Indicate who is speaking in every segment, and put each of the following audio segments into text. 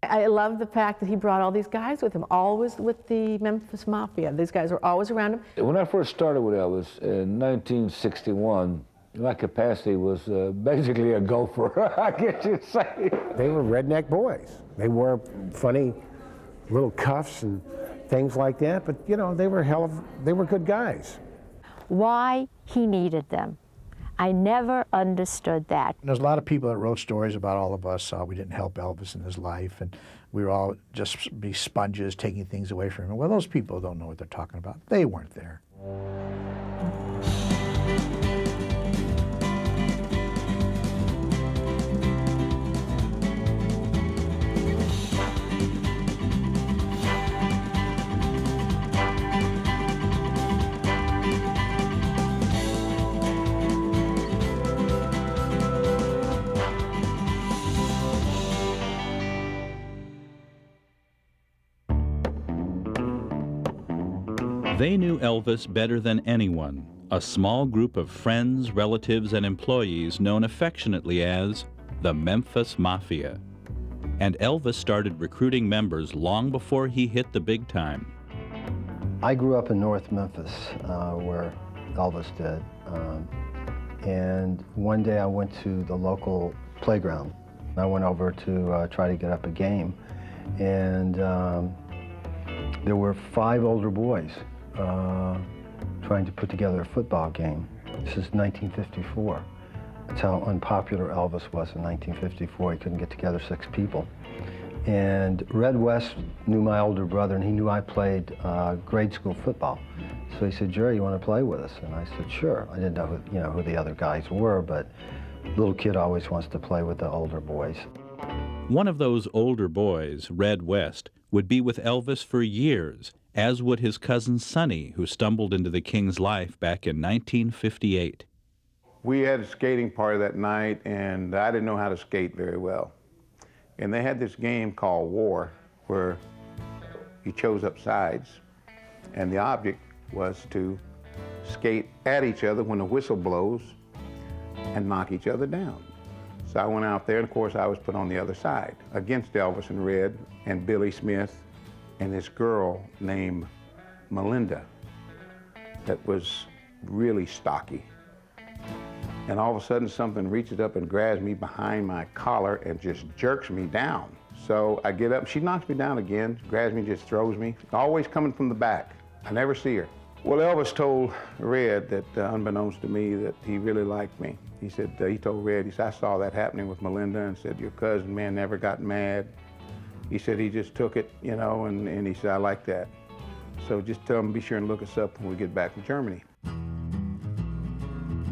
Speaker 1: I love the fact that he brought all these guys with him, always with the Memphis Mafia. These guys were always around him.
Speaker 2: When I first started with Elvis in 1961, my capacity was basically a gopher, I guess you'd say.
Speaker 3: They were redneck boys. They wore funny little cuffs and things like that, but you know, they were good guys.
Speaker 4: Why he needed them. I never understood that.
Speaker 5: There's a lot of people that wrote stories about all of us. We didn't help Elvis in his life, and we were all just be sponges taking things away from him. Well, those people don't know what they're talking about. They weren't there.
Speaker 6: They knew Elvis better than anyone, a small group of friends, relatives, and employees known affectionately as the Memphis Mafia. And Elvis started recruiting members long before he hit the big time.
Speaker 7: I grew up in North Memphis, where Elvis did. And one day I went to the local playground. I went over to try to get up a game. And there were 5 older boys trying to put together a football game. This is 1954. That's how unpopular Elvis was in 1954. He couldn't get together 6 people. And Red West knew my older brother, and he knew I played grade school football. So he said, "Jerry, you want to play with us?" And I said, "Sure." I didn't know who the other guys were, but little kid always wants to play with the older boys.
Speaker 6: One of those older boys, Red West, would be with Elvis for years, as would his cousin Sonny, who stumbled into the King's life back in 1958.
Speaker 8: We had a skating party that night, and I didn't know how to skate very well. And they had this game called War, where you chose up sides, and the object was to skate at each other when the whistle blows and knock each other down. So I went out there, and of course I was put on the other side against Elvis and Red and Billy Smith and this girl named Melinda that was really stocky. And all of a sudden something reaches up and grabs me behind my collar and just jerks me down. So I get up, she knocks me down again, grabs me, just throws me, always coming from the back. I never see her. Well, Elvis told Red that, unbeknownst to me, that he really liked me. He said, he told Red, he said, "I saw that happening with Melinda," and said, "Your cousin, man, never got mad." He said he just took it, and he said, "I like that. So just tell him, be sure and look us up when we get back from Germany."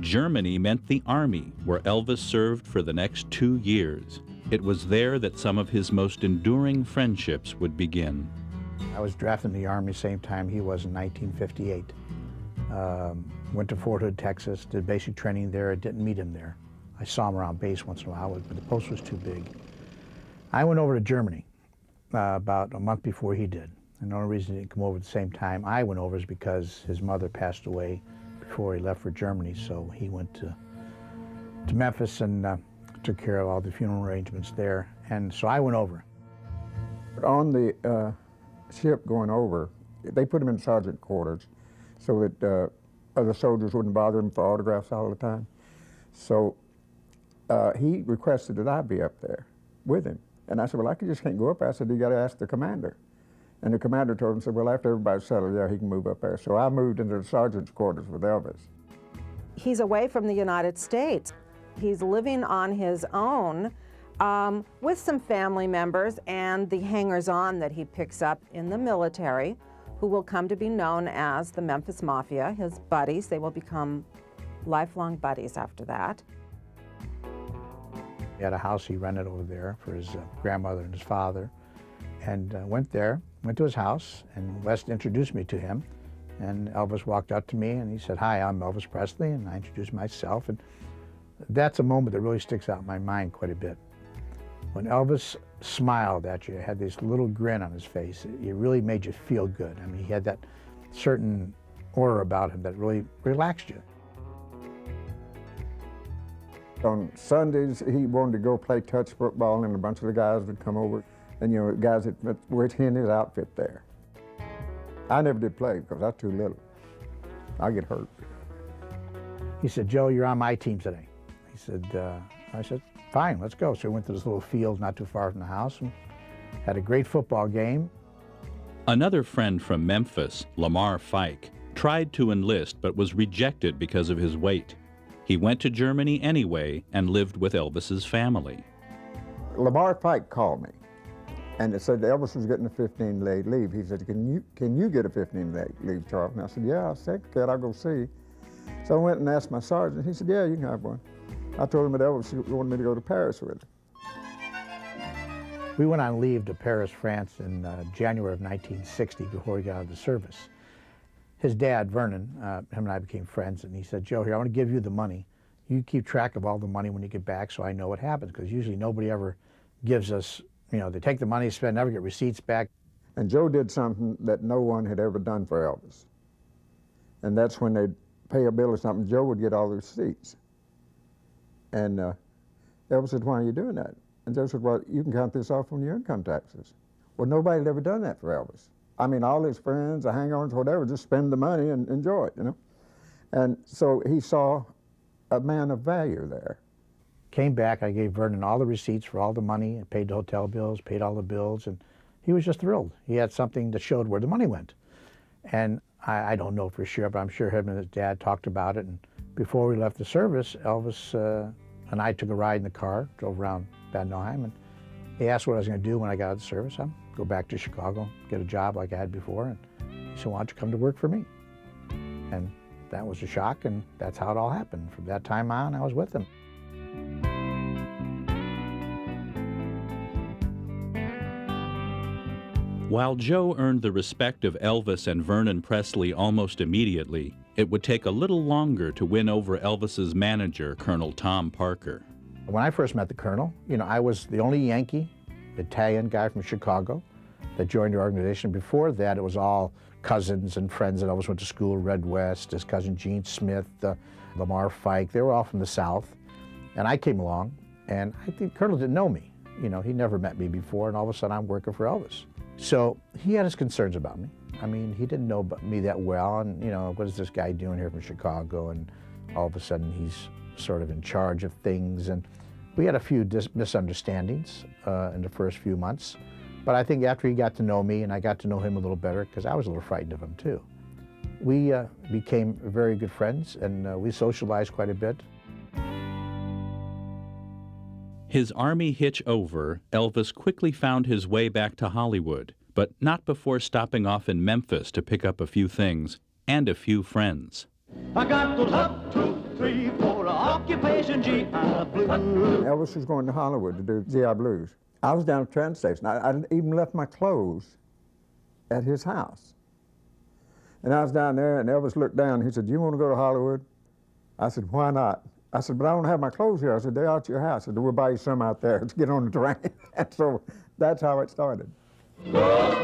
Speaker 6: Germany meant the Army, where Elvis served for the next 2 years. It was there that some of his most enduring friendships would begin.
Speaker 5: I was drafted in the Army same time he was in 1958. Went to Fort Hood, Texas, did basic training there. I didn't meet him there. I saw him around base once in a while, but the post was too big. I went over to Germany about a month before he did. And the only reason he didn't come over at the same time I went over is because his mother passed away before he left for Germany, so he went to Memphis and took care of all the funeral arrangements there. And so I went over.
Speaker 9: On the ship going over, they put him in sergeant quarters so that other soldiers wouldn't bother him for autographs all the time. So he requested that I be up there with him. And I said, "Well, I just can't go up there." I said, "You got to ask the commander." And the commander told him, said, "Well, after everybody's settled, yeah, he can move up there." So I moved into the sergeant's quarters with Elvis.
Speaker 10: He's away from the United States. He's living on his own with some family members and the hangers-on that he picks up in the military, who will come to be known as the Memphis Mafia, his buddies. They will become lifelong buddies after that.
Speaker 5: He had a house he rented over there for his grandmother and his father, and went to his house, and West introduced me to him. And Elvis walked up to me and he said, "Hi, I'm Elvis Presley," and I introduced myself. And that's a moment that really sticks out in my mind quite a bit. When Elvis smiled at you, had this little grin on his face, it really made you feel good. I mean, he had that certain aura about him that really relaxed you.
Speaker 9: On Sundays, he wanted to go play touch football, and a bunch of the guys would come over. and you know, guys that were in his outfit there. I never did play because I was too little. I get hurt.
Speaker 5: He said, Joe, you're on my team today. He said, I said, fine, let's go. So we went to this little field not too far from the house and had a great football game.
Speaker 6: Another friend from Memphis, Lamar Fike, tried to enlist but was rejected because of his weight. He went to Germany anyway and lived with Elvis's family.
Speaker 9: Lamar Fike called me, and it said Elvis was getting a 15-day leave. He said, can you get a 15-day leave, Charles? And I said, yeah, I said, okay, I'll go see. So I went and asked my sergeant. He said, yeah, you can have one. I told him that Elvis wanted me to go to Paris with him.
Speaker 5: We went on leave to Paris, France in January of 1960 before he got out of the service. His dad, Vernon, him and I became friends, and he said, Joe, here, I want to give you the money. You keep track of all the money when you get back so I know what happens, because usually nobody ever gives us, you know, they take the money, spend, never get receipts back.
Speaker 9: And Joe did something that no one had ever done for Elvis. And that's when they'd pay a bill or something, Joe would get all the receipts. And Elvis said, why are you doing that? And Joe said, well, you can count this off on your income taxes. Well, nobody had ever done that for Elvis. I mean, all his friends, the hang-ons, whatever, just spend the money and enjoy it, you know? And so he saw a man of value there.
Speaker 5: Came back, I gave Vernon all the receipts for all the money, and paid the hotel bills, paid all the bills, and he was just thrilled. He had something that showed where the money went. And I don't know for sure, but I'm sure him and his dad talked about it. And before we left the service, Elvis and I took a ride in the car, drove around Bad Nauheim, and he asked what I was going to do when I got out of the service. I'd go back to Chicago, get a job like I had before, and he said, why don't you come to work for me? And that was a shock, and that's how it all happened. From that time on, I was with him.
Speaker 6: While Joe earned the respect of Elvis and Vernon Presley almost immediately, it would take a little longer to win over Elvis's manager, Colonel Tom Parker.
Speaker 5: When I first met the Colonel, you know, I was the only Yankee, Italian guy from Chicago that joined the organization. Before that, it was all cousins and friends that Elvis went to school, Red West, his cousin Gene Smith, Lamar Fike. They were all from the South. And I came along, and I think the Colonel didn't know me. You know, he never met me before, and all of a sudden I'm working for Elvis. So he had his concerns about me. I mean, he didn't know me that well, and, you know, what is this guy doing here from Chicago? And all of a sudden he's sort of in charge of things. And we had a few misunderstandings in the first few months. But I think after he got to know me and I got to know him a little better, because I was a little frightened of him too, we became very good friends, and we socialized quite a bit.
Speaker 6: His Army hitch over, Elvis quickly found his way back to Hollywood, but not before stopping off in Memphis to pick up a few things and a few friends.
Speaker 11: I got those up, 2, 3, 4, occupation GI Blues.
Speaker 9: Elvis was going to Hollywood to do GI Blues. I was down at the train station. I even left my clothes at his house. And I was down there, and Elvis looked down. He said, "Do you want to go to Hollywood?" I said, "Why not?" I said, "But I don't have my clothes here." I said, "They're out at your house." I said, "We'll buy you some out there to get on the train." And so that's how it started.
Speaker 8: He was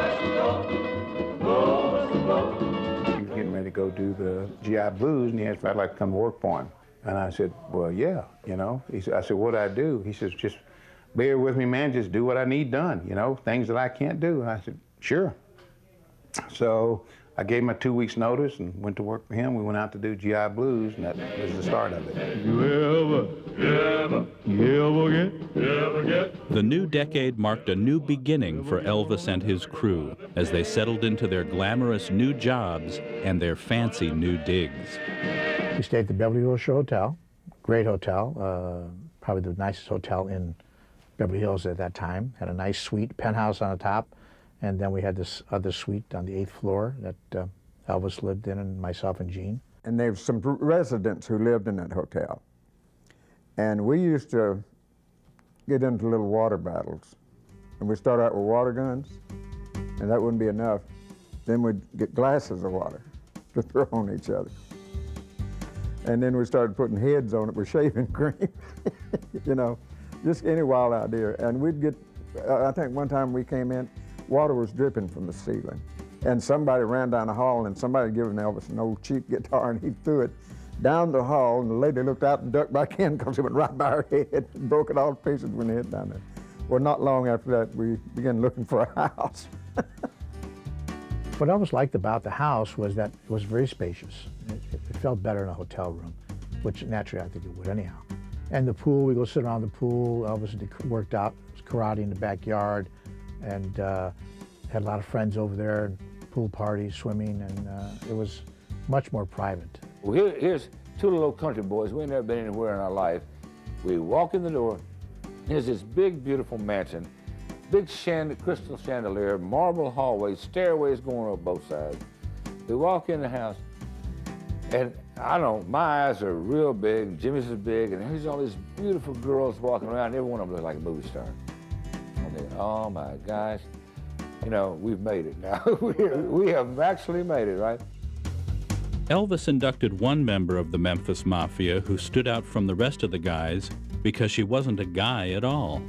Speaker 8: getting ready to go do the GI Blues, and he asked if I'd like to come to work for him. And I said, "Well, yeah, you know." I said, "What'd I do?" He says, "Just bear with me, man. Just do what I need done, you know, things that I can't do." And I said, "Sure." So I gave him a 2 weeks notice and went to work for him. We went out to do GI Blues, and that was the start of it.
Speaker 11: You ever get?
Speaker 6: The new decade marked a new beginning for Elvis and his crew as they settled into their glamorous new jobs and their fancy new digs.
Speaker 5: We stayed at the Beverly Hills Hotel, great hotel, probably the nicest hotel in Beverly Hills at that time. Had a nice suite, penthouse on the top, and then we had this other suite on the 8th floor that Elvis lived in, and myself and Gene.
Speaker 9: And there were some residents who lived in that hotel. And we used to get into little water battles. And we'd start out with water guns, and that wouldn't be enough. Then we'd get glasses of water to throw on each other. And then we started putting heads on it with shaving cream, you know, just any wild idea. And we'd get, I think one time we came in, water was dripping from the ceiling. And somebody ran down the hall, and somebody had given Elvis an old cheap guitar, and he threw it down the hall, and the lady looked out and ducked back in because it went right by her head and broke it all to pieces when it hit down there. Well, not long after that, we began looking for a house.
Speaker 5: What Elvis liked about the house was that it was very spacious. It felt better in a hotel room, which naturally I think it would anyhow. And the pool, we go sit around the pool. Elvis worked out karate in the backyard, and had a lot of friends over there, and pool parties, swimming, and it was much more private.
Speaker 2: Well, here's two little country boys. We've never been anywhere in our life. We walk in the door. Here's this big, beautiful mansion, big crystal chandelier, marble hallways, stairways going up both sides. We walk in the house, and I don't know, my eyes are real big, Jimmy's is big, and here's all these beautiful girls walking around. Every one of them looks like a movie star. I mean, oh my gosh, you know, we've made it now. we have actually made it, right?
Speaker 6: Elvis inducted one member of the Memphis Mafia who stood out from the rest of the guys because she wasn't a guy at all.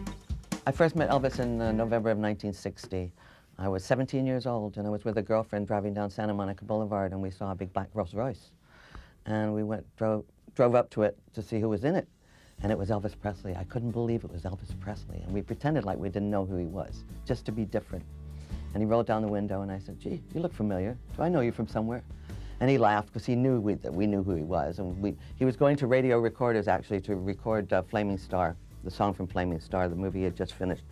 Speaker 12: I first met Elvis in November of 1960. I was 17 years old, and I was with a girlfriend driving down Santa Monica Boulevard, and we saw a big black Rolls Royce. And we drove up to it to see who was in it, and it was Elvis Presley. I couldn't believe it was Elvis Presley, and we pretended like we didn't know who he was, just to be different. And he rolled down the window, and I said, "Gee, you look familiar. Do I know you from somewhere?" And he laughed because he knew that we knew who he was. And he was going to Radio Recorders, actually, to record Flaming Star, the song from Flaming Star, the movie he had just finished.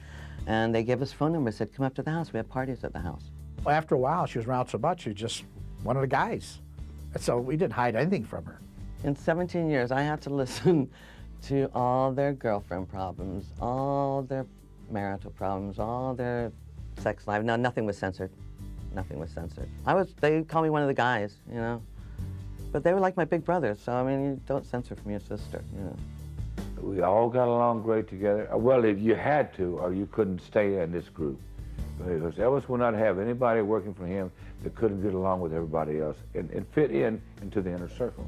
Speaker 12: And they gave us phone number, said, "Come up to the house. We have parties at the house."
Speaker 5: Well, after a while, she was around so much, she was just one of the guys. So we didn't hide anything from her.
Speaker 12: In 17 years, I had to listen to all their girlfriend problems, all their marital problems, all their sex life. No, nothing was censored. Nothing was censored. They call me one of the guys, you know. But they were like my big brothers, so I mean, you don't censor from your sister, you know.
Speaker 2: We all got along great together. Well, if you had to, or you couldn't stay in this group. Because Elvis would not have anybody working for him that couldn't get along with everybody else and fit into the inner circle.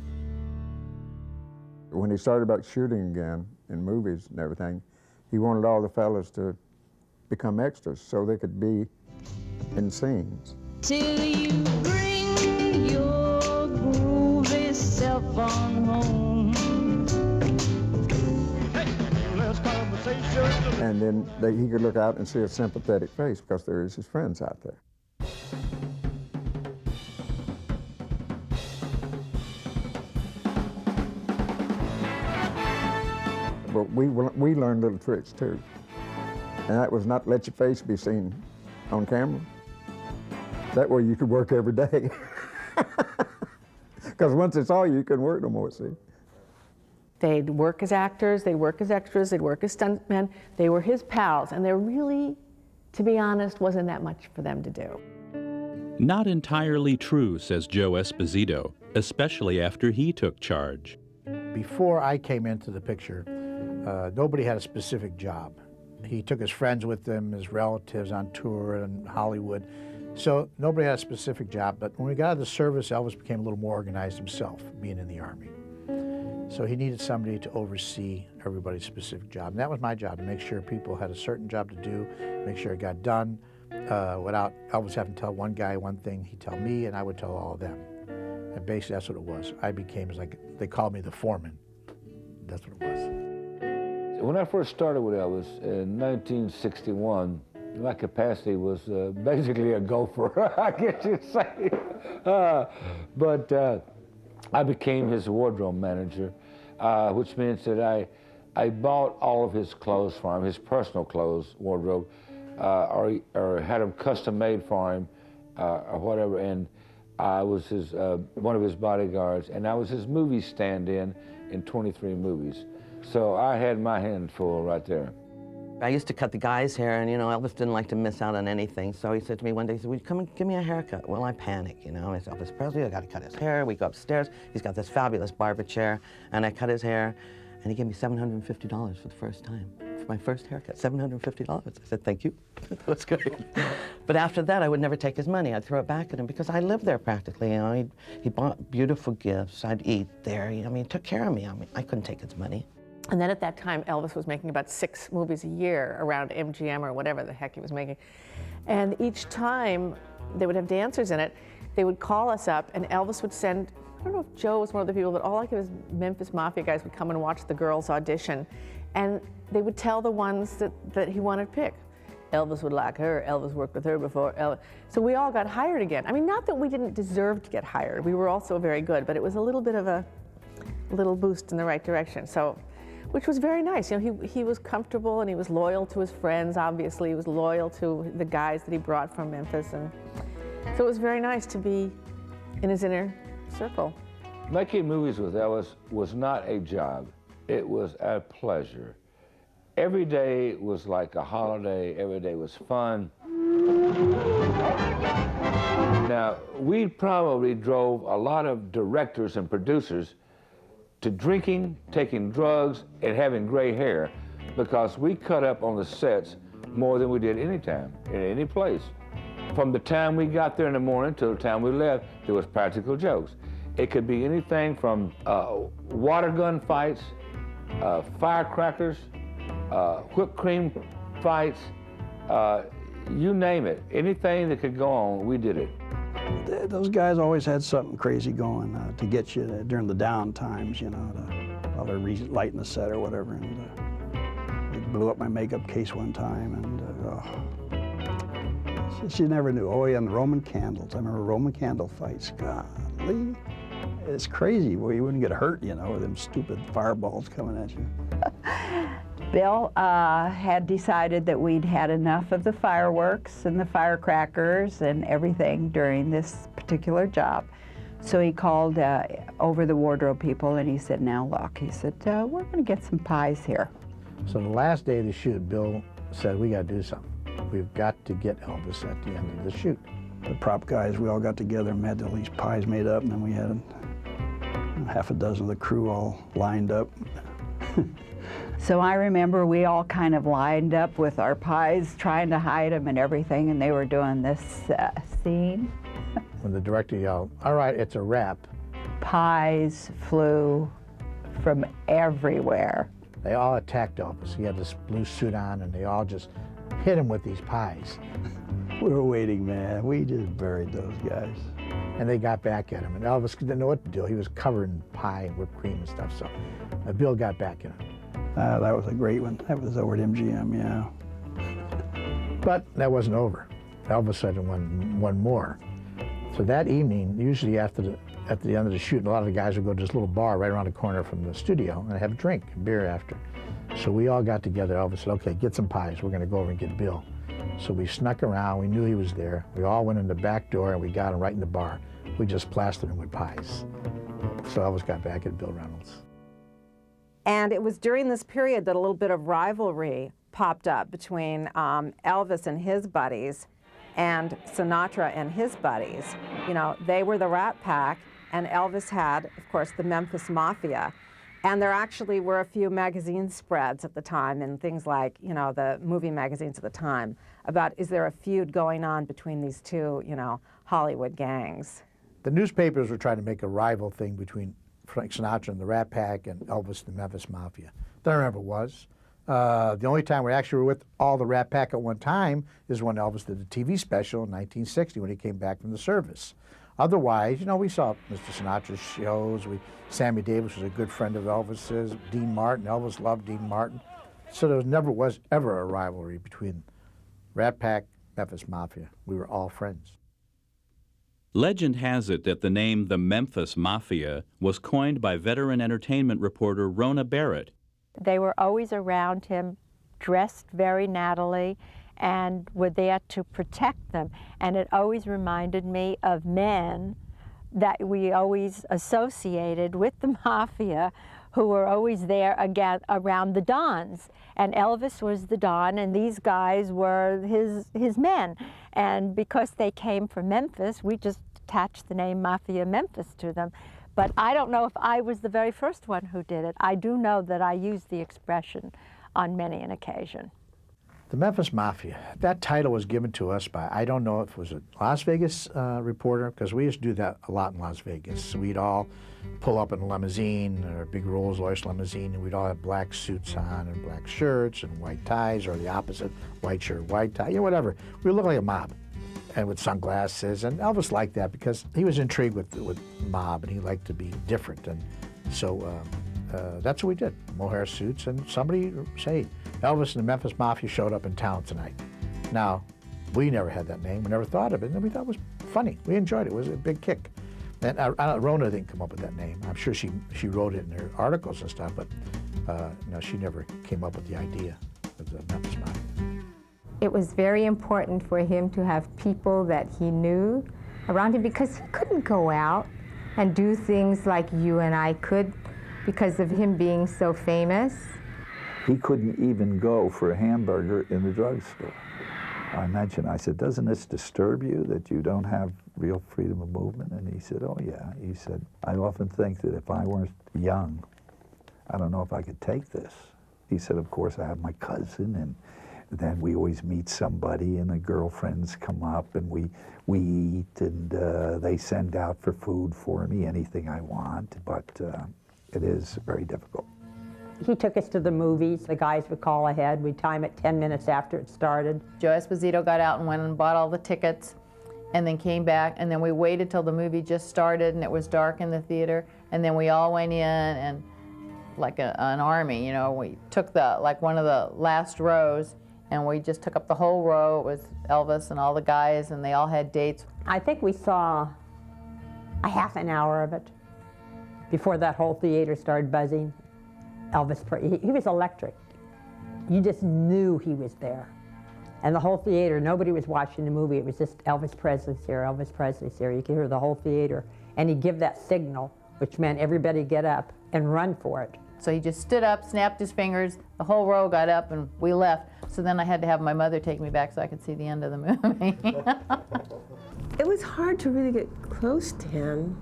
Speaker 9: When he started about shooting again in movies and everything, he wanted all the fellas to become extras so they could be in scenes.
Speaker 11: Till you bring your groovy self on home. Hey, less conversation.
Speaker 9: And then he could look out and see a sympathetic face because there is his friends out there. But we learned little tricks too. And that was not let your face be seen on camera. That way you could work every day. Because once they saw you, you couldn't work no more, see.
Speaker 1: They'd work as actors, they'd work as extras, they'd work as stuntmen. They were his pals, and there really, to be honest, wasn't that much for them to do.
Speaker 6: Not entirely true, says Joe Esposito, especially after he took charge.
Speaker 5: Before I came into the picture, nobody had a specific job. He took his friends with him, his relatives on tour in Hollywood. So nobody had a specific job, but when we got out of the service, Elvis became a little more organized himself, being in the Army. So he needed somebody to oversee everybody's specific job. And that was my job, to make sure people had a certain job to do, make sure it got done, without Elvis having to tell one guy one thing, he'd tell me, and I would tell all of them. And basically that's what it was. I became, like, they called me the foreman. That's what it was.
Speaker 2: When I first started with Elvis in 1961, my capacity was basically a gopher, I guess you'd say. But I became his wardrobe manager, which means that I bought all of his clothes for him, his personal clothes, wardrobe, or had them custom made for him, or whatever. And I was one of his bodyguards, and I was his movie stand-in 23 movies. So I had my hands full right there.
Speaker 12: I used to cut the guy's hair, and, you know, Elvis didn't like to miss out on anything. So he said to me one day, he said, "Will you come and give me a haircut?" Well, I panic, you know. I said, "Elvis Presley, I got to cut his hair." We go upstairs. He's got this fabulous barber chair, and I cut his hair, and he gave me $750 for the first time. For my first haircut, $750. I said, "Thank you." That's great. But after that, I would never take his money. I'd throw it back at him because I lived there practically. You know, he bought beautiful gifts. I'd eat there. I mean, he took care of me. I mean, I couldn't take his money.
Speaker 1: And then at that time, Elvis was making about 6 movies a year around MGM or whatever the heck he was making. And each time they would have dancers in it, they would call us up, and Elvis would send, I don't know if Joe was one of the people, but all like his Memphis Mafia guys would come and watch the girls audition. and they would tell the ones that he wanted to pick. Elvis would like her, Elvis worked with her before. So we all got hired again. I mean, not that we didn't deserve to get hired. We were also very good, but it was a little bit of a little boost in the right direction. So, which was very nice. You know, he was comfortable and he was loyal to his friends, obviously. He was loyal to the guys that he brought from Memphis. And so it was very nice to be in his inner circle.
Speaker 2: Making movies with Elvis was not a job. It was a pleasure. Every day was like a holiday. Every day was fun. Now, we probably drove a lot of directors and producers to drinking, taking drugs, and having gray hair because we cut up on the sets more than we did any time, in any place. From the time we got there in the morning till the time we left, there was practical jokes. It could be anything from water gun fights, firecrackers, whipped cream fights, you name it. Anything that could go on, we did it.
Speaker 13: Those guys always had something crazy going to get you during the down times, you know, while they're relighting the set or whatever. And they blew up my makeup case one time, and she never knew. Oh yeah, and the Roman candles. I remember Roman candle fights. Golly, it's crazy. Well, you wouldn't get hurt, you know, with them stupid fireballs coming at you.
Speaker 14: Bill had decided that we'd had enough of the fireworks and the firecrackers and everything during this particular job. So he called over the wardrobe people and he said, now look, he said, we're going to get some pies here.
Speaker 5: So the last day of the shoot, Bill said, we got to do something. We've got to get Elvis at the end of the shoot.
Speaker 13: The prop guys, we all got together and had all these pies made up, and then we had half a dozen of the crew all lined up.
Speaker 14: So I remember we all kind of lined up with our pies, trying to hide them and everything, and they were doing this scene.
Speaker 5: When the director yelled, all right, it's a wrap.
Speaker 14: Pies flew from everywhere.
Speaker 5: They all attacked Elvis. He had this blue suit on, and they all just hit him with these pies.
Speaker 13: We were waiting, man. We just buried those guys.
Speaker 5: And they got back at him, and Elvis didn't know what to do. He was covered in pie and whipped cream and stuff, so Bill got back at him.
Speaker 13: That was a great one. That was over at MGM, yeah.
Speaker 5: But that wasn't over. Elvis had one more. So that evening, usually at the end of the shoot, a lot of the guys would go to this little bar right around the corner from the studio and have a drink, a beer after. So we all got together. Elvis said, okay, get some pies. We're going to go over and get Bill. So we snuck around. We knew he was there. We all went in the back door, and we got him right in the bar. We just plastered him with pies. So Elvis got back at Bill Reynolds.
Speaker 10: And it was during this period that a little bit of rivalry popped up between Elvis and his buddies and Sinatra and his buddies. You know, they were the Rat Pack, and Elvis had, of course, the Memphis Mafia. And there actually were a few magazine spreads at the time and things like, you know, the movie magazines at the time about, is there a feud going on between these two, you know, Hollywood gangs?
Speaker 5: The newspapers were trying to make a rival thing between Frank Sinatra and the Rat Pack and Elvis and the Memphis Mafia. There never was. The only time we actually were with all the Rat Pack at one time is when Elvis did the TV special in 1960 when he came back from the service. Otherwise, you know, we saw Mr. Sinatra's shows. Sammy Davis was a good friend of Elvis's. Dean Martin, Elvis loved Dean Martin. So there never was ever a rivalry between Rat Pack, Memphis Mafia. We were all friends.
Speaker 6: Legend has it that the name the Memphis Mafia was coined by veteran entertainment reporter Rona Barrett.
Speaker 4: They were always around him, dressed very nattily, and were there to protect them. And it always reminded me of men that we always associated with the Mafia, who were always there again around the Dons. And Elvis was the Don, and these guys were his men. And because they came from Memphis, we just attached the name Mafia Memphis to them. But I don't know if I was the very first one who did it. I do know that I used the expression on many an occasion.
Speaker 5: The Memphis Mafia, that title was given to us by, I don't know if it was a Las Vegas reporter, because we used to do that a lot in Las Vegas. We'd all pull up in a limousine, or a big Rolls-Royce limousine, and we'd all have black suits on and black shirts and white ties, or the opposite, white shirt, white tie, you know, whatever. We looked like a mob, and with sunglasses, and Elvis liked that because he was intrigued with mob, and he liked to be different. And so that's what we did, mohair suits, and somebody say, Elvis and the Memphis Mafia showed up in town tonight. Now, we never had that name, we never thought of it, and we thought it was funny. We enjoyed it, it was a big kick. And Rona didn't come up with that name. I'm sure she wrote it in her articles and stuff, but no, she never came up with the idea of the Memphis Mafia.
Speaker 15: It was very important for him to have people that he knew around him because he couldn't go out and do things like you and I could because of him being so famous.
Speaker 16: He couldn't even go for a hamburger in the drugstore. I mentioned, I said, doesn't this disturb you that you don't have real freedom of movement? And he said, oh yeah. He said, I often think that if I weren't young, I don't know if I could take this. He said, of course, I have my cousin, and then we always meet somebody, and the girlfriends come up, and we eat, and they send out for food for me, anything I want, but it is very difficult.
Speaker 17: He took us to the movies. The guys would call ahead. We'd time it 10 minutes after it started.
Speaker 18: Joe Esposito got out and went and bought all the tickets and then came back, and then we waited till the movie just started and it was dark in the theater, and then we all went in and like an army, you know, we took one of the last rows and we just took up the whole row. It was Elvis and all the guys, and they all had dates.
Speaker 17: I think we saw a half an hour of it before that whole theater started buzzing. Elvis, he was electric. You just knew he was there. And the whole theater, nobody was watching the movie. It was just Elvis Presley's here, Elvis Presley's here. You could hear the whole theater. And he'd give that signal, which meant everybody get up and run for it.
Speaker 18: So he just stood up, snapped his fingers, the whole row got up, and we left. So then I had to have my mother take me back so I could see the end of the movie.
Speaker 19: It was hard to really get close to him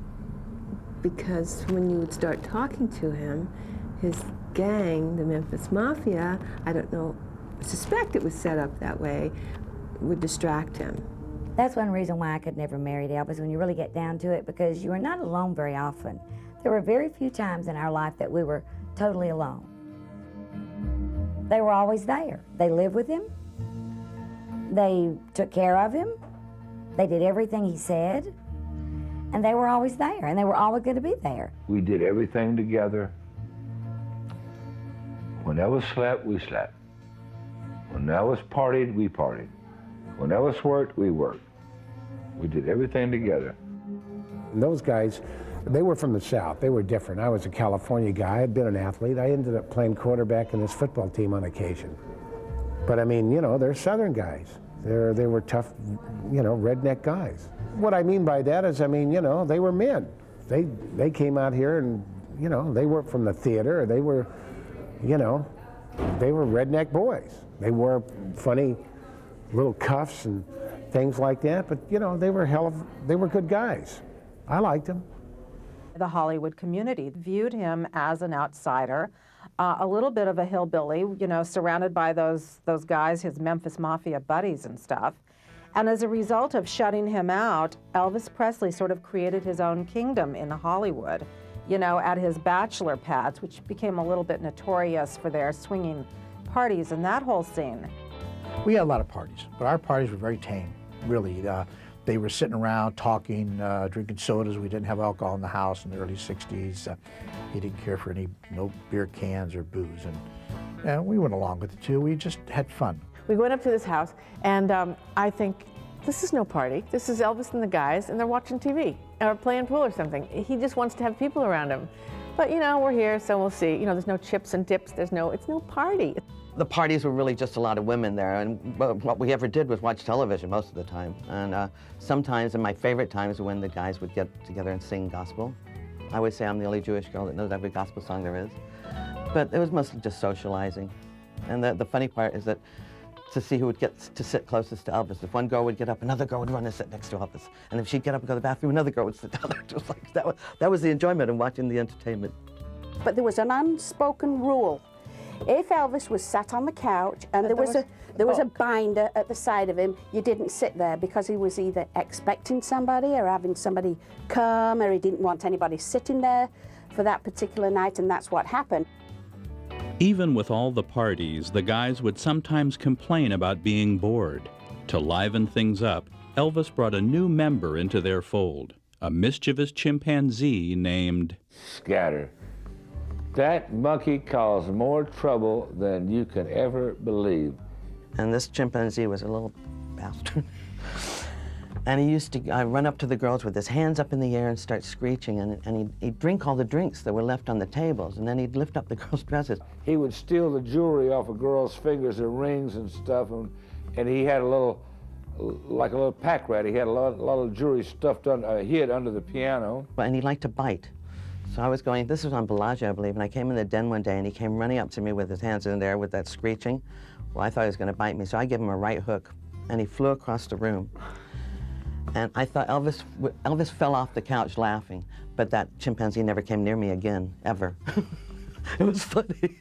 Speaker 19: because when you would start talking to him, his gang, the Memphis Mafia, I don't know, I suspect it was set up that way, would distract him.
Speaker 20: That's one reason why I could never marry Elvis when you really get down to it, because you are not alone very often. There were very few times in our life that we were totally alone. They were always there. They lived with him. They took care of him. They did everything he said. And they were always there, and they were always going to be there.
Speaker 2: We did everything together. When Elvis slept, we slept. When Elvis partied, we partied. When Elvis worked, we worked. We did everything together.
Speaker 3: And those guys, they were from the South. They were different. I was a California guy. I'd been an athlete. I ended up playing quarterback in this football team on occasion. But I mean, you know, they're Southern guys. They were tough, you know, redneck guys. What I mean by that is, I mean, you know, they were men. They came out here and, you know, they weren't from the theater. They were, you know, they were redneck boys. They wore funny little cuffs and things like that, but, you know, they were good guys. I liked them.
Speaker 10: The Hollywood community viewed him as an outsider, a little bit of a hillbilly, you know, surrounded by those guys, his Memphis Mafia buddies and stuff. And as a result of shutting him out, Elvis Presley sort of created his own kingdom in Hollywood, you know, at his bachelor pads, which became a little bit notorious for their swinging parties and that whole scene.
Speaker 5: We had a lot of parties, but our parties were very tame, really. They were sitting around talking, drinking sodas. We didn't have alcohol in the house in the early 60s. He didn't care for no beer cans or booze. And we went along with it too. We just had fun.
Speaker 1: We went up to this house, and I think, this is no party. This is Elvis and the guys, and they're watching TV or playing pool or something. He just wants to have people around him. But, you know, we're here, so we'll see. You know, there's no chips and dips. It's no party.
Speaker 12: The parties were really just a lot of women there, and what we ever did was watch television most of the time. And sometimes, and my favorite times, when the guys would get together and sing gospel. I always say I'm the only Jewish girl that knows every gospel song there is. But it was mostly just socializing. And the funny part is that to see who would get to sit closest to Elvis. If one girl would get up, another girl would run and sit next to Elvis. And if she'd get up and go to the bathroom, another girl would sit down there. It was like, that was the enjoyment of watching the entertainment.
Speaker 21: But there was an unspoken rule. If Elvis was sat on the couch and there was a binder at the side of him, you didn't sit there because he was either expecting somebody or having somebody come, or he didn't want anybody sitting there for that particular night, and that's what happened.
Speaker 6: Even with all the parties, the guys would sometimes complain about being bored. To liven things up, Elvis brought a new member into their fold, a mischievous chimpanzee named
Speaker 2: Scatter. That monkey caused more trouble than you could ever believe.
Speaker 12: And this chimpanzee was a little bastard. And he used to run up to the girls with his hands up in the air and start screeching, and he'd drink all the drinks that were left on the tables, and then he'd lift up the girls' dresses.
Speaker 2: He would steal the jewelry off of girls' fingers and rings and stuff, and he had a little, like a little pack rat. He had a lot of jewelry stuffed hid under the piano.
Speaker 12: And he liked to bite. So I was going, this was on Bellagio, I believe, and I came in the den one day, and he came running up to me with his hands in there with that screeching. Well, I thought he was going to bite me, so I gave him a right hook, and he flew across the room. And I thought Elvis fell off the couch laughing, but that chimpanzee never came near me again, ever. It was funny.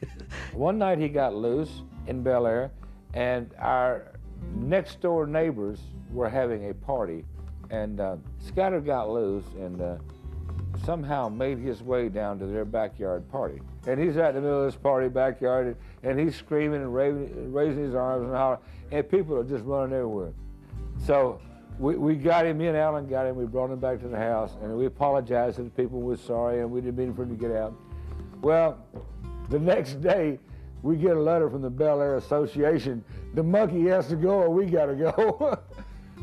Speaker 2: One night he got loose in Bel Air, and our next door neighbors were having a party, and Scatter got loose and somehow made his way down to their backyard party. And he's out in the middle of this party backyard, and he's screaming and raising his arms and hollering, and people are just running everywhere. So we got him, me and Alan got him, we brought him back to the house, and we apologized to the people, we were sorry, and we didn't mean for him to get out. Well, the next day, we get a letter from the Bel Air Association. The monkey has to go or we gotta go.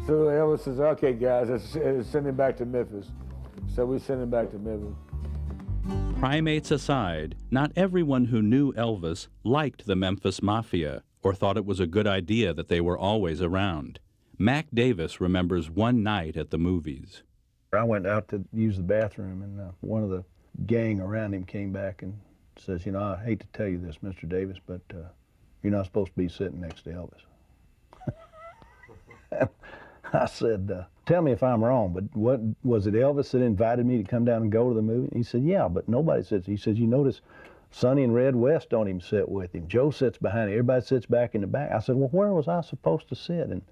Speaker 2: So Elvis says, okay guys, let's send him back to Memphis. So we sent him back to Memphis.
Speaker 6: Primates aside, not everyone who knew Elvis liked the Memphis Mafia or thought it was a good idea that they were always around. Mac Davis remembers one night at the movies.
Speaker 13: I went out to use the bathroom, and one of the gang around him came back and says, you know, I hate to tell you this, Mr. Davis, but you're not supposed to be sitting next to Elvis. I said, tell me if I'm wrong, but what was it Elvis that invited me to come down and go to the movie? And he said, yeah, but nobody sits. He says, you notice Sonny and Red West don't even sit with him. Joe sits behind him. Everybody sits back in the back. I said, well, where was I supposed to sit? And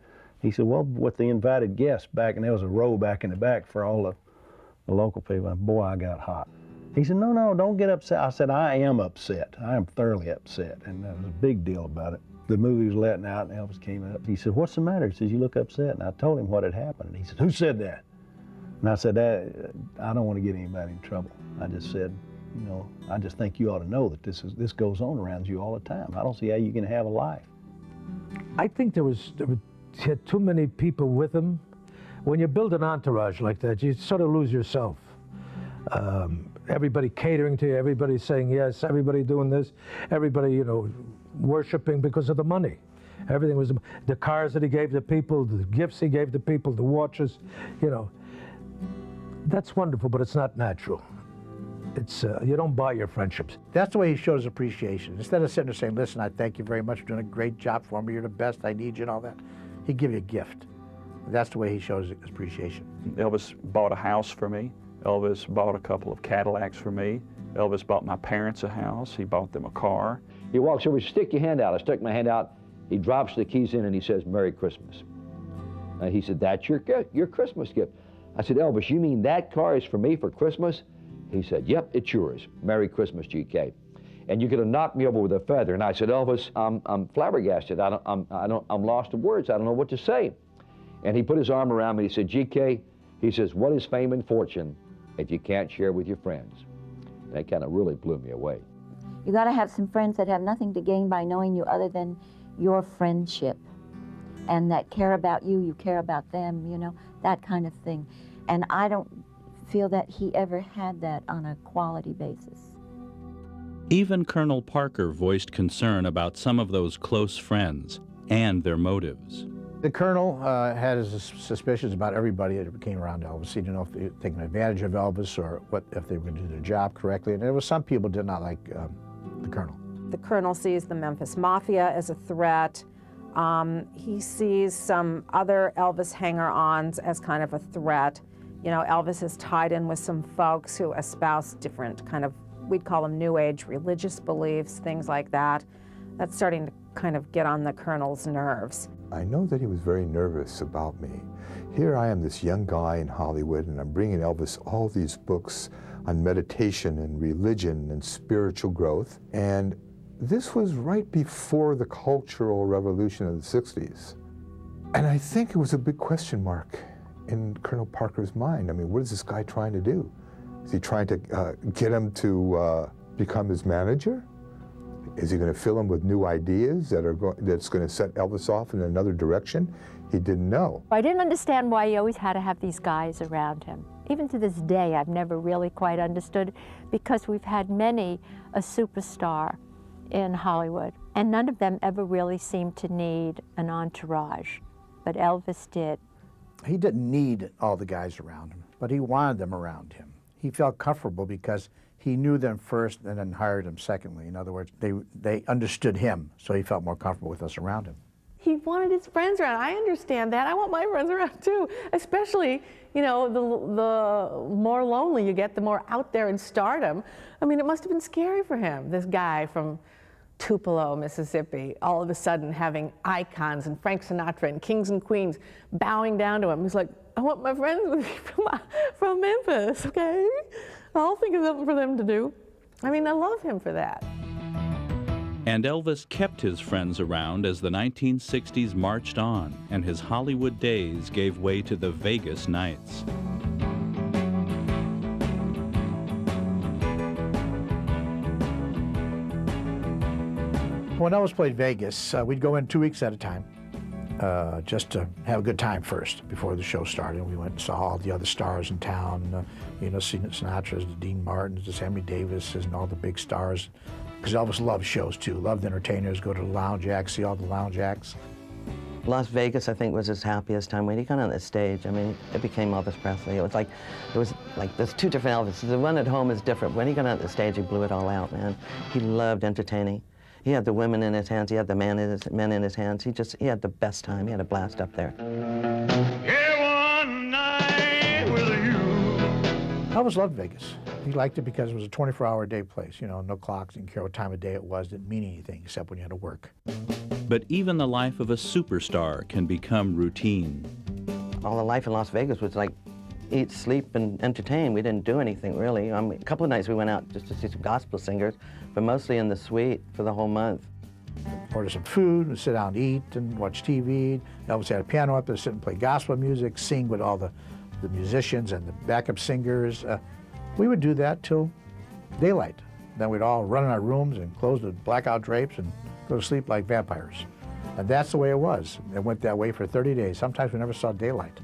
Speaker 13: he said, well, with the invited guests back, and there was a row back in the back for all the local people. And boy, I got hot. He said, no, no, don't get upset. I said, I am upset. I am thoroughly upset. And there was a big deal about it. The movie was letting out, and Elvis came up. He said, what's the matter? He says, you look upset. And I told him what had happened. And he said, who said that? And I said, I don't want to get anybody in trouble. I just said, you know, I just think you ought to know that this goes on around you all the time. I don't see how you can have a life.
Speaker 7: I think he had too many people with him. When you build an entourage like that, you sort of lose yourself. Everybody catering to you, everybody saying yes, everybody doing this, everybody, you know, worshiping because of the money. Everything was the cars that he gave the people, the gifts he gave the people, the watches, you know. That's wonderful, but it's not natural. It's, you don't buy your friendships.
Speaker 5: That's the way he shows appreciation. Instead of sitting there saying, listen, I thank you very much for doing a great job for me, you're the best, I need you and all that, he'd give you a gift. That's the way he shows appreciation.
Speaker 22: Elvis bought a house for me. Elvis bought a couple of Cadillacs for me. Elvis bought my parents a house. He bought them a car.
Speaker 23: He walks over, stick your hand out. I stuck my hand out. He drops the keys in and he says, Merry Christmas. And he said, that's your Christmas gift. I said, Elvis, you mean that car is for me for Christmas? He said, yep, it's yours. Merry Christmas, GK. And you could have knocked me over with a feather. And I said, Elvis, I'm flabbergasted. I'm lost of words. I don't know what to say. And he put his arm around me. He said, GK, he says, what is fame and fortune if you can't share with your friends? That kind of really blew me away.
Speaker 24: You got to have some friends that have nothing to gain by knowing you other than your friendship, and that care about you, you care about them, you know, that kind of thing. And I don't feel that he ever had that on a quality basis.
Speaker 6: Even Colonel Parker voiced concern about some of those close friends and their motives.
Speaker 5: The colonel had his suspicions about everybody that came around Elvis. He didn't know if they were taking advantage of Elvis or if they were going to do their job correctly. And there was some people did not like the colonel.
Speaker 10: The colonel sees the Memphis Mafia as a threat. He sees some other Elvis hanger-ons as kind of a threat. You know, Elvis is tied in with some folks who espouse different kind of, we'd call them New Age religious beliefs, things like that. That's starting to kind of get on the colonel's nerves.
Speaker 25: I know that he was very nervous about me. Here I am, this young guy in Hollywood, and I'm bringing Elvis all these books on meditation and religion and spiritual growth. And this was right before the Cultural Revolution of the 60s. And I think it was a big question mark in Colonel Parker's mind. I mean, what is this guy trying to do? Is he trying to get him to become his manager? Is he going to fill him with new ideas that's going to set Elvis off in another direction? He didn't know.
Speaker 4: I didn't understand why he always had to have these guys around him. Even to this day, I've never really quite understood, because we've had many a superstar in Hollywood, and none of them ever really seemed to need an entourage, but Elvis did.
Speaker 5: He didn't need all the guys around him, but he wanted them around him. He felt comfortable because he knew them first and then hired them secondly. In other words, they understood him, so he felt more comfortable with us around him.
Speaker 1: He wanted his friends around. I understand that. I want my friends around too, especially, you know, the more lonely you get, the more out there in stardom. I mean, it must have been scary for him, this guy from Tupelo, Mississippi, all of a sudden having icons and Frank Sinatra and kings and queens bowing down to him. He's like, I want my friends with me from Memphis, okay? I'll think of something for them to do. I mean, I love him for that.
Speaker 6: And Elvis kept his friends around as the 1960s marched on and his Hollywood days gave way to the Vegas nights.
Speaker 5: When Elvis played Vegas, we'd go in 2 weeks at a time, just to have a good time first before the show started. We went and saw all the other stars in town, you know, Sinatra's, the Dean Martins, the Sammy Davises, and all the big stars. Because Elvis loved shows too, loved entertainers, go to the lounge acts, see all the lounge acts.
Speaker 12: Las Vegas, I think, was his happiest time. When he got on the stage, I mean, it became Elvis Presley. It was like there's two different Elvises. The one at home is different. When he got on the stage, he blew it all out, man. He loved entertaining. He had the women in his hands. He had the men in his hands. He had the best time. He had a blast up there.
Speaker 5: Elvis loved Vegas. He liked it because it was a 24-hour-a-day place. You know, no clocks, didn't care what time of day it was, didn't mean anything except when you had to work.
Speaker 6: But even the life of a superstar can become routine.
Speaker 12: All the life in Las Vegas was like eat, sleep, and entertain. We didn't do anything, really. I mean, a couple of nights we went out just to see some gospel singers, but mostly in the suite for the whole month.
Speaker 5: Order some food, and sit down and eat, and watch TV. Elvis had a piano up there, sit and play gospel music, sing with all the musicians and the backup singers. We would do that till daylight. Then we'd all run in our rooms and close the blackout drapes and go to sleep like vampires. And that's the way it was. It went that way for 30 days. Sometimes we never saw daylight.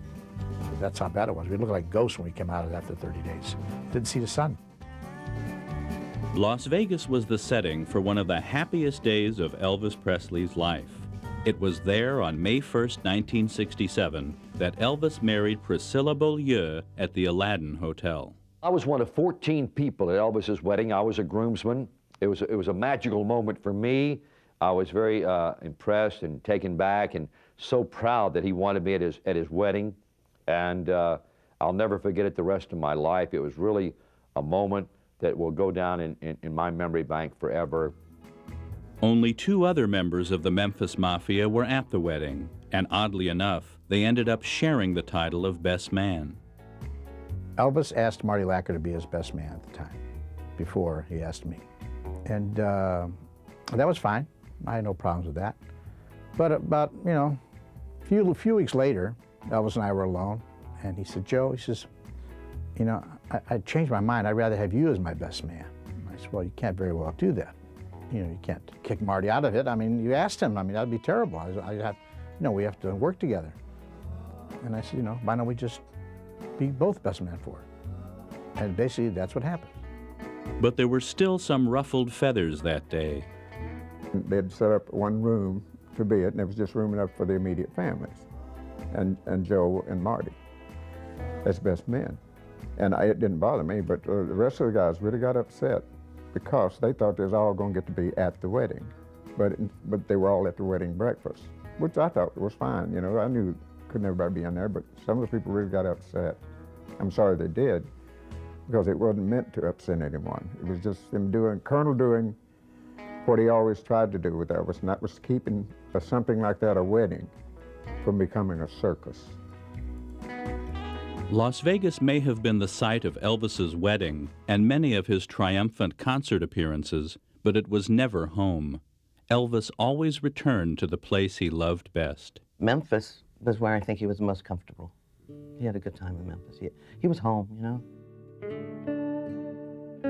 Speaker 5: That's how bad it was. We looked like ghosts when we came out of that after 30 days. Didn't see the sun.
Speaker 6: Las Vegas was the setting for one of the happiest days of Elvis Presley's life. It was there on May 1st, 1967, that Elvis married Priscilla Beaulieu at the Aladdin Hotel.
Speaker 23: I was one of 14 people at Elvis's wedding. I was a groomsman. It was a magical moment for me. I was very impressed and taken back and so proud that he wanted me at his wedding. And I'll never forget it the rest of my life. It was really a moment that will go down in my memory bank forever.
Speaker 6: Only 2 other members of the Memphis Mafia were at the wedding, and oddly enough, they ended up sharing the title of Best Man.
Speaker 5: Elvis asked Marty Lacker to be his best man at the time, before he asked me. And that was fine. I had no problems with that. But about, you know, a few weeks later, Elvis and I were alone, and he said, Joe, he says, you know, I changed my mind. I'd rather have you as my best man. I said, well, you can't very well do that. You know, you can't kick Marty out of it. I mean, you asked him. I mean, that'd be terrible. I'd have, you know, we have to work together. And I said, you know, why don't we just be both best man for it? And basically, that's what happened.
Speaker 6: But there were still some ruffled feathers that day.
Speaker 8: They'd set up one room to be it, and it was just room enough for the immediate families, and Joe and Marty as best men. And it didn't bother me, but the rest of the guys really got upset because they thought they was all going to get to be at the wedding, but they were all at the wedding breakfast, which I thought was fine. You know, I knew couldn't everybody be in there, but some of the people really got upset. I'm sorry they did, because it wasn't meant to upset anyone. It was just him Colonel doing what he always tried to do with Elvis, and that was keeping something like that, a wedding, from becoming a circus.
Speaker 6: Las Vegas may have been the site of Elvis's wedding and many of his triumphant concert appearances, but it was never home. Elvis always returned to the place he loved best.
Speaker 12: Memphis was where I think he was most comfortable. He had a good time in Memphis. He was home, you know.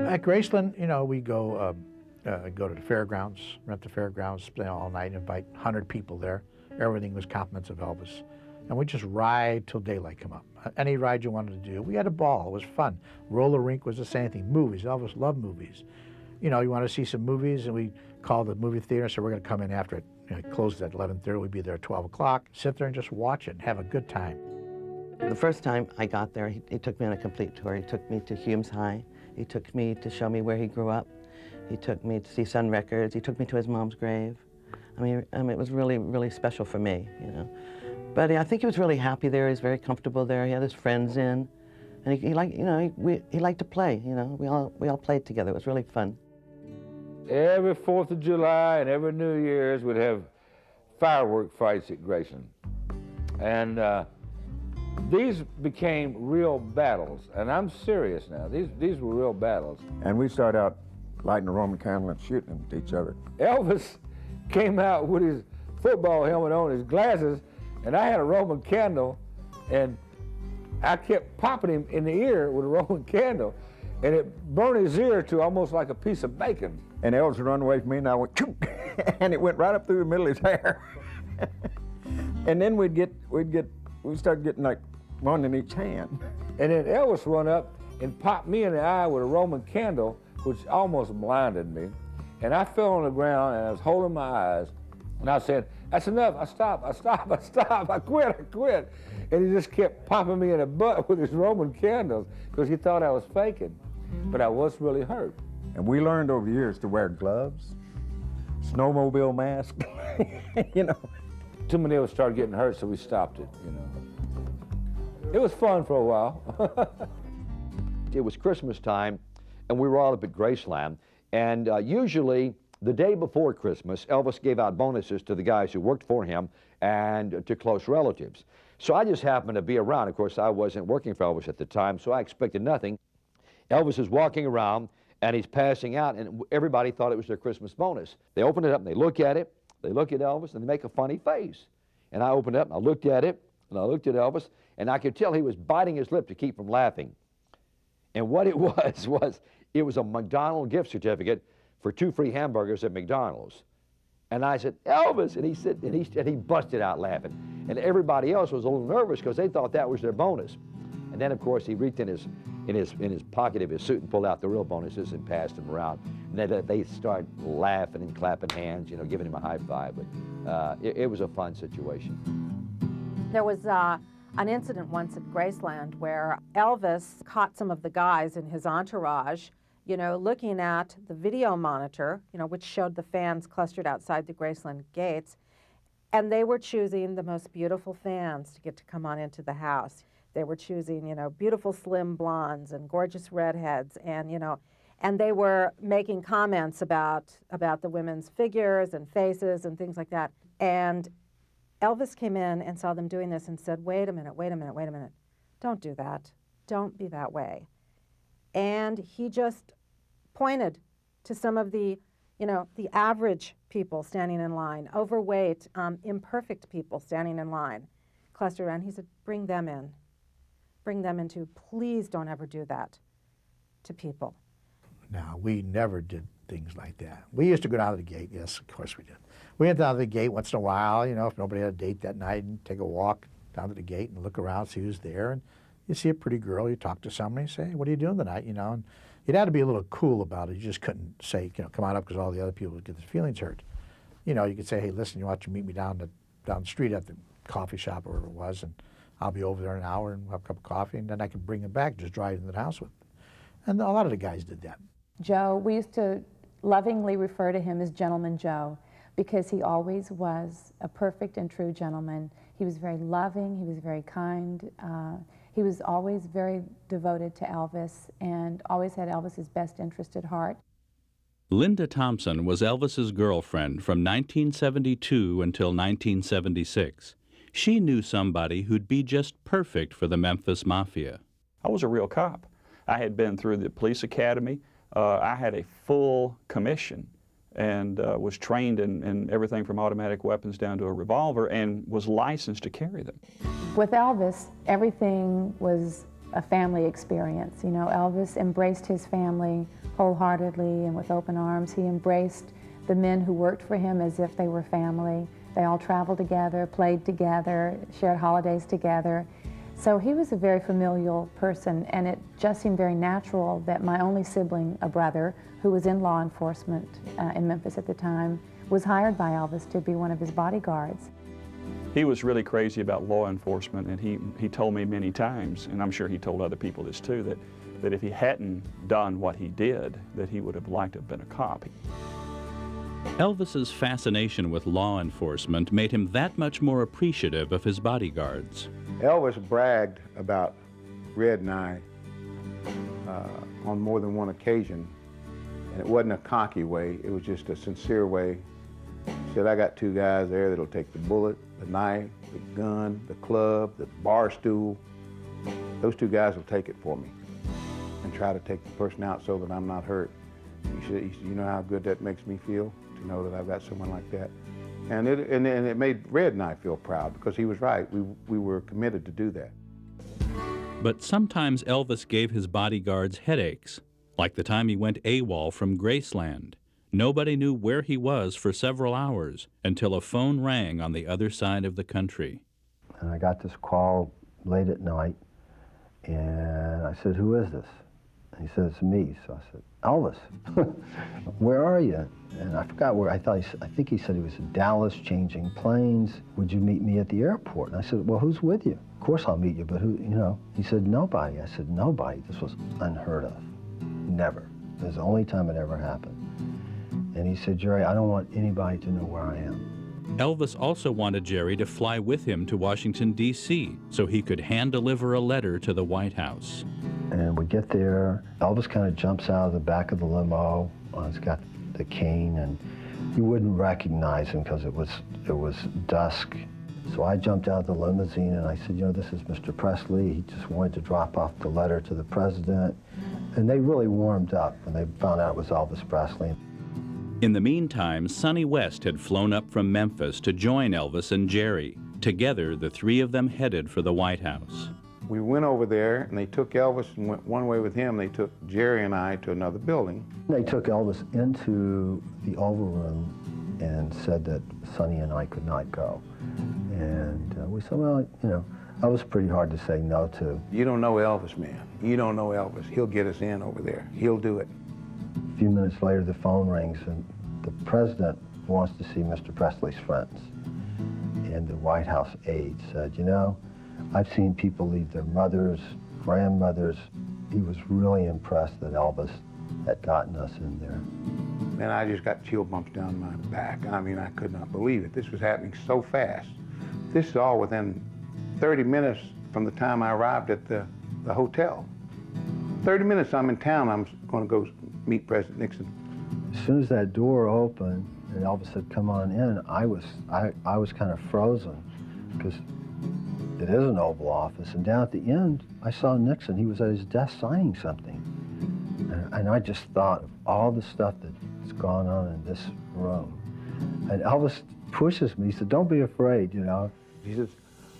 Speaker 5: At Graceland, you know, we go to the fairgrounds, rent the fairgrounds, spend all night, invite 100 people there. Everything was compliments of Elvis. And we just ride till daylight come up. Any ride you wanted to do. We had a ball, it was fun. Roller rink was the same thing. Movies, Elvis loved movies. You know, you want to see some movies, and we called the movie theater and said, we're going to come in after it. You know, it closed at 11:30, we'd be there at 12 o'clock, sit there and just watch it and have a good time.
Speaker 12: The first time I got there, he took me on a complete tour. He took me to Humes High. He took me to show me where he grew up. He took me to see Sun Records. He took me to his mom's grave. I mean, it was really, really special for me, you know. But I think he was really happy there. He was very comfortable there. He had his friends in, and he liked, you know, he liked to play. You know, we all played together. It was really fun.
Speaker 2: Every 4th of July and every New Year's we'd have firework fights at Graceland. And these became real battles, and I'm serious now. These were real battles.
Speaker 8: And we started out lighting a Roman candle and shooting at each other.
Speaker 2: Elvis came out with his football helmet on, his glasses, and I had a Roman candle, and I kept popping him in the ear with a Roman candle, and it burned his ear to almost like a piece of bacon.
Speaker 8: And Elvis would run away from me, and I went, and it went right up through the middle of his hair. And then we'd start getting like one in each hand.
Speaker 2: And then Elvis run up and popped me in the eye with a Roman candle, which almost blinded me. And I fell on the ground, and I was holding my eyes, and I said, that's enough, I stop, I quit. And he just kept popping me in the butt with his Roman candles because he thought I was faking, but I was really hurt.
Speaker 8: And we learned over the years to wear gloves, snowmobile mask, you know.
Speaker 2: Too many of us started getting hurt, so we stopped it, you know. It was fun for a while.
Speaker 23: It was Christmas time, and we were all up at Graceland, and usually the day before Christmas, Elvis gave out bonuses to the guys who worked for him and to close relatives. So I just happened to be around. Of course, I wasn't working for Elvis at the time, so I expected nothing. Elvis is walking around, and he's passing out, and everybody thought it was their Christmas bonus. They open it up, and they look at it, they look at Elvis, and they make a funny face. And I opened it up, and I looked at it, and I looked at Elvis, and I could tell he was biting his lip to keep from laughing. And what it was it was a McDonald's gift certificate for 2 free hamburgers at McDonald's. And I said, Elvis, and he busted out laughing. And everybody else was a little nervous because they thought that was their bonus. And then, of course, he reached in his pocket of his suit and pulled out the real bonuses and passed them around. And they started laughing and clapping hands, you know, giving him a high five. But it was a fun situation.
Speaker 10: There was an incident once at Graceland where Elvis caught some of the guys in his entourage, you know, looking at the video monitor, you know, which showed the fans clustered outside the Graceland gates, and they were choosing the most beautiful fans to get to come on into the house. They were choosing, you know, beautiful slim blondes and gorgeous redheads, and, you know, and they were making comments about the women's figures and faces and things like that. And Elvis came in and saw them doing this and said, wait a minute, don't do that. Don't be that way. And he just pointed to some of the, you know, the average people standing in line, overweight, imperfect people standing in line, clustered around. He said, bring them in. Bring them in too. Please don't ever do that to people.
Speaker 5: No, we never did things like that. We used to go down to the gate. Yes, of course we did. We went down to the gate once in a while, you know, if nobody had a date that night, and take a walk down to the gate and look around, see who's there. And you see a pretty girl, you talk to somebody, say, hey, what are you doing tonight, you know? And you'd have to be a little cool about it. You just couldn't say, you know, come on up because all the other people would get their feelings hurt. You know, you could say, hey, listen, you want to meet me down the street at the coffee shop or wherever it was, and I'll be over there in an hour and have a cup of coffee, and then I can bring him back, just drive into the house with him. And a lot of the guys did that.
Speaker 9: Joe, we used to lovingly refer to him as Gentleman Joe because he always was a perfect and true gentleman. He was very loving, he was very kind, he was always very devoted to Elvis and always had Elvis's best interest at heart.
Speaker 6: Linda Thompson was Elvis's girlfriend from 1972 until 1976. She knew somebody who'd be just perfect for the Memphis Mafia.
Speaker 22: I was a real cop. I had been through the police academy. I had a full commission and was trained in everything from automatic weapons down to a revolver and was licensed to carry them.
Speaker 9: With Elvis, everything was a family experience. You know, Elvis embraced his family wholeheartedly and with open arms. He embraced the men who worked for him as if they were family. They all traveled together, played together, shared holidays together. So he was a very familial person, and it just seemed very natural that my only sibling, a brother, who was in law enforcement in Memphis at the time, was hired by Elvis to be one of his bodyguards.
Speaker 22: He was really crazy about law enforcement, and he told me many times, and I'm sure he told other people this too, that if he hadn't done what he did, that he would have liked to have been a cop.
Speaker 6: Elvis's fascination with law enforcement made him that much more appreciative of his bodyguards.
Speaker 3: Elvis bragged about Red and I on more than one occasion, and it wasn't a cocky way, it was just a sincere way. He said, I got two guys there that'll take the bullet, the knife, the gun, the club, the bar stool. Those two guys will take it for me and try to take the person out so that I'm not hurt. He said, you know how good that makes me feel to know that I've got someone like that? And it made Red and I feel proud because he was right. We were committed to do that.
Speaker 6: But sometimes Elvis gave his bodyguards headaches, like the time he went AWOL from Graceland. Nobody knew where he was for several hours until a phone rang on the other side of the country.
Speaker 13: And I got this call late at night, and I said, who is this? And he said, it's me. So I said, Elvis, where are you? And I forgot where, I think he said he was in Dallas changing planes. Would you meet me at the airport? And I said, well, who's with you? Of course I'll meet you, but who, you know? He said, nobody. I said, nobody. This was unheard of. Never. It was the only time it ever happened. And he said, Jerry, I don't want anybody to know where I am.
Speaker 6: Elvis also wanted Jerry to fly with him to Washington, D.C., so he could hand-deliver a letter to the White House.
Speaker 13: And we get there, Elvis kind of jumps out of the back of the limo. He's got the cane, and you wouldn't recognize him because it was dusk. So I jumped out of the limousine and I said, you know, this is Mr. Presley. He just wanted to drop off the letter to the president. And they really warmed up when they found out it was Elvis Presley.
Speaker 6: In the meantime, Sonny West had flown up from Memphis to join Elvis and Jerry. Together, the three of them headed for the White House.
Speaker 3: We went over there, and they took Elvis and went one way with him. They took Jerry and I to another building.
Speaker 13: They took Elvis into the Oval Room and said that Sonny and I could not go. And we said, well, you know, that was pretty hard to say no to.
Speaker 3: You don't know Elvis, man. You don't know Elvis. He'll get us in over there. He'll do it.
Speaker 13: A few minutes later, the phone rings, and the president wants to see Mr. Presley's friends. And the White House aide said, you know, I've seen people leave their mothers, grandmothers. He was really impressed that Elvis had gotten us in there.
Speaker 3: And I just got chill bumps down my back. I mean, I could not believe it. This was happening so fast. This is all within 30 minutes from the time I arrived at the hotel. 30 minutes I'm in town, I'm going to go meet President Nixon.
Speaker 13: As soon as that door opened and Elvis said, come on in, I was kind of frozen because it is an Oval Office. And down at the end, I saw Nixon. He was at his desk signing something. And I just thought of all the stuff that's gone on in this room. And Elvis pushes me. He said, don't be afraid, you know.
Speaker 3: He says,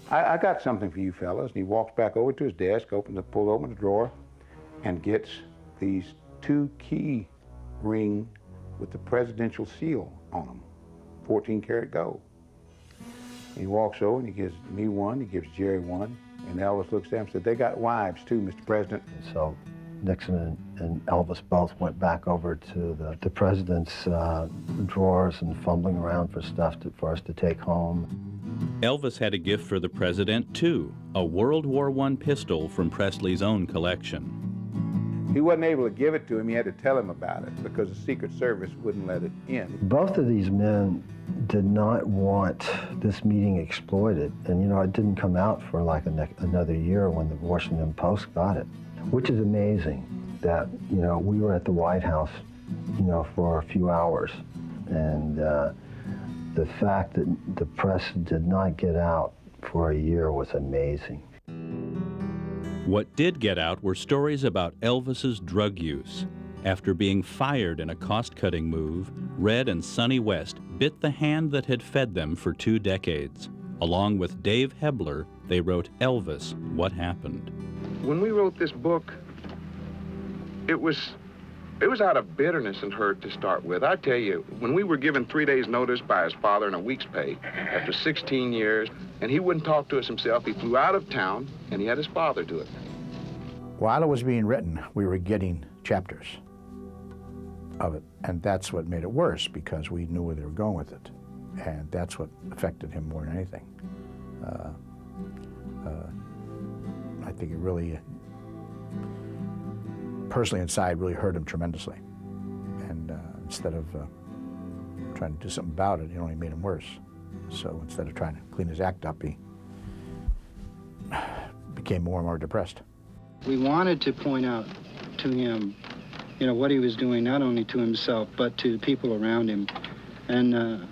Speaker 3: I got something for you fellas. And he walks back over to his desk, pulls open the drawer, and gets these 2 key rings with the presidential seal on them, 14-karat gold. He walks over and he gives me one, he gives Jerry one, and Elvis looks at him and said, they got wives too, Mr. President.
Speaker 13: So Nixon and Elvis both went back over to the president's drawers and fumbling around for stuff for us to take home.
Speaker 6: Elvis had a gift for the president, too, a World War I pistol from Presley's own collection.
Speaker 3: He wasn't able to give it to him. He had to tell him about it because the Secret Service wouldn't let it in.
Speaker 13: Both of these men did not want this meeting exploited. And, you know, it didn't come out for like another year when the Washington Post got it, which is amazing that, you know, we were at the White House, you know, for a few hours. And the fact that the press did not get out for a year was amazing.
Speaker 6: What did get out were stories about Elvis's drug use. After being fired in a cost-cutting move, Red and Sonny West bit the hand that had fed them for 2 decades. Along with Dave Hebler, they wrote Elvis, What Happened.
Speaker 11: when we wrote this book, it was out of bitterness and hurt to start with. I tell you, when we were given 3 days' notice by his father and a week's pay after 16 years, and he wouldn't talk to us himself, he flew out of town, and he had his father do it.
Speaker 5: While it was being written, we were getting chapters of it, and that's what made it worse, because we knew where they were going with it, and that's what affected him more than anything. I think it really, personally inside, really hurt him tremendously, and instead of trying to do something about it, it only made him worse. So instead of trying to clean his act up, he became more and more depressed.
Speaker 14: We wanted to point out to him, you know, what he was doing, not only to himself, but to people around him. And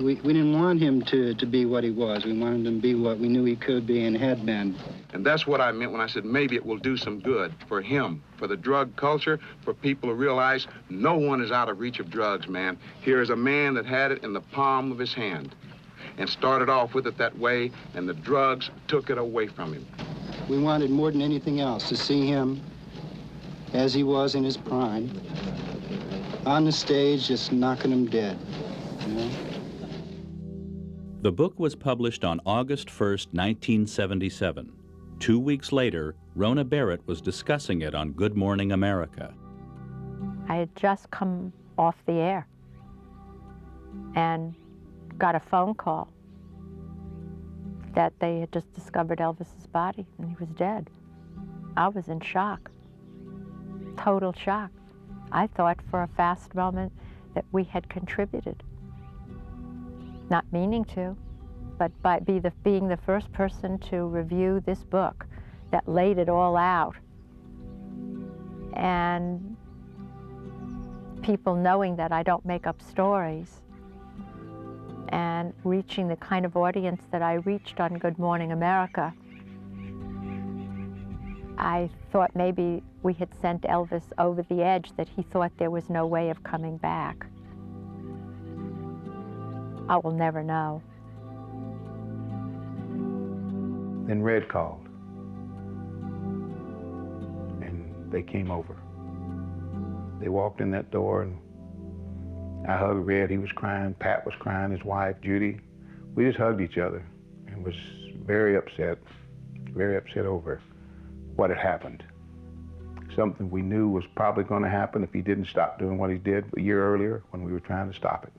Speaker 14: we didn't want him to be what he was. We wanted him to be what we knew he could be and had been.
Speaker 11: And that's what I meant when I said maybe it will do some good for him, for the drug culture, for people to realize no one is out of reach of drugs, man. Here is a man that had it in the palm of his hand and started off with it that way, and the drugs took it away from him.
Speaker 14: We wanted more than anything else to see him as he was in his prime, on the stage, just knocking him dead, you know?
Speaker 6: The book was published on August 1st, 1977. 2 weeks later, Rona Barrett was discussing it on Good Morning America.
Speaker 4: I had just come off the air and got a phone call that they had just discovered Elvis's body and he was dead. I was in shock, total shock. I thought for a fast moment that we had contributed, not meaning to, but by being the first person to review this book that laid it all out. And people knowing that I don't make up stories and reaching the kind of audience that I reached on Good Morning America, I thought maybe we had sent Elvis over the edge, that he thought there was no way of coming back. I will never know.
Speaker 5: Then Red called, and they came over. They walked in that door, and I hugged Red. He was crying. Pat was crying, his wife, Judy. We just hugged each other and was very upset over what had happened. Something we knew was probably going to happen if he didn't stop doing what he did a year earlier when we were trying to stop it.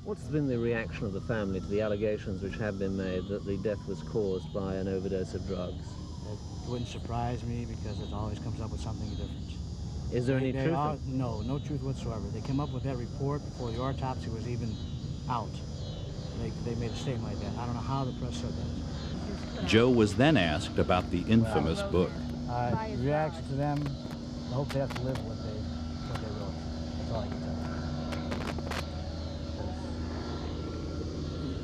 Speaker 15: What's been the reaction of the family to the allegations which have been made that the death was caused by an overdose of drugs?
Speaker 16: It wouldn't surprise me because it always comes up with something different.
Speaker 15: Is there any truth?
Speaker 16: No truth whatsoever. They came up with that report before the autopsy was even out. They made a statement like that. I don't know how the press said that.
Speaker 6: Joe was then asked about the infamous book.
Speaker 16: Reaction to them, I hope they have to live what they wrote. That's all I can tell you.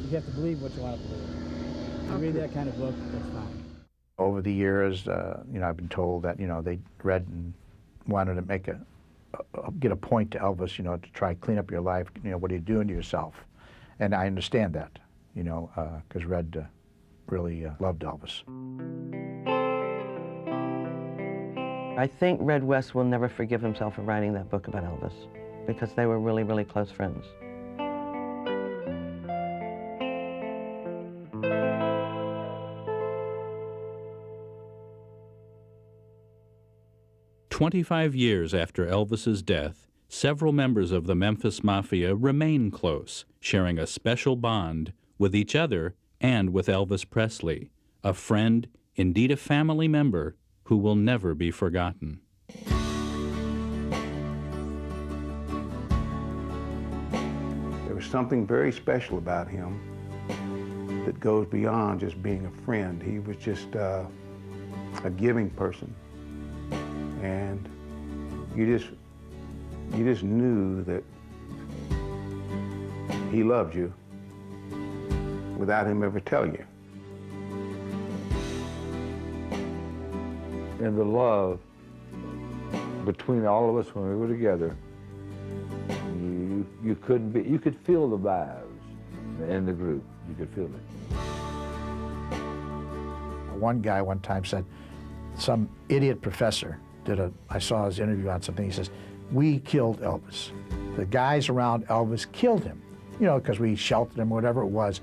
Speaker 16: You have to believe what you want to believe. If you read that kind of book, that's fine.
Speaker 5: Over the years, you know, I've been told that, you know, they read and wanted to make get a point to Elvis, you know, to try to clean up your life. You know, what are you doing to yourself? And I understand that, you know, because Red really loved Elvis.
Speaker 12: I think Red West will never forgive himself for writing that book about Elvis, because they were really, really close friends.
Speaker 6: "25 years after Elvis's death, several members of the Memphis Mafia remain close, sharing a special bond with each other and with Elvis Presley, a friend, indeed a family member, who will never be forgotten.
Speaker 5: There was something very special about him that goes beyond just being a friend. He was just a giving person. And you just knew that he loved you without him ever telling you.
Speaker 2: And the love between all of us when we were together, you could feel the vibes in the group. You could feel it.
Speaker 5: One guy one time said, some idiot professor I saw his interview on something, he says, we killed Elvis. The guys around Elvis killed him, you know, because we sheltered him, whatever it was.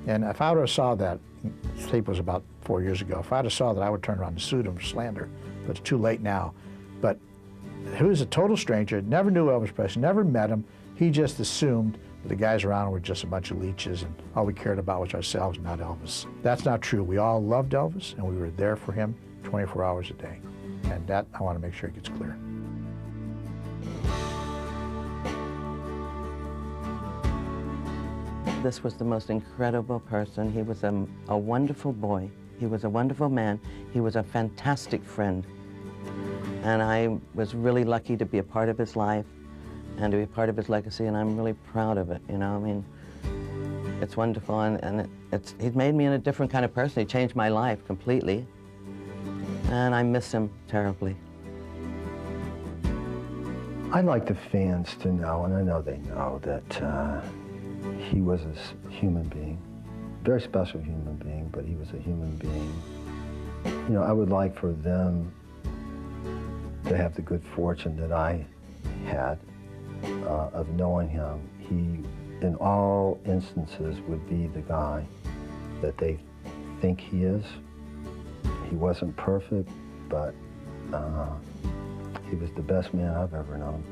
Speaker 5: And if I would have saw that, this tape was about 4 years ago, if I'd have saw that, I would turn around and sue him for slander, but it's too late now. But he was a total stranger, never knew Elvis Presley, never met him. He just assumed that the guys around him were just a bunch of leeches and all we cared about was ourselves, not Elvis. That's not true. We all loved Elvis and we were there for him 24 hours a day. And that, I want to make sure it gets clear.
Speaker 12: This was the most incredible person. He was a wonderful boy. He was a wonderful man. He was a fantastic friend. And I was really lucky to be a part of his life and to be a part of his legacy, and I'm really proud of it, you know? I mean, it's wonderful, and he's made me a different kind of person. He changed my life completely, and I miss him terribly.
Speaker 17: I'd like the fans to know, and I know they know, that he was a human being, very special human being, but he was a human being. You know, I would like for them to have the good fortune that I had of knowing him. He, in all instances, would be the guy that they think he is. He wasn't perfect, but he was the best man I've ever known.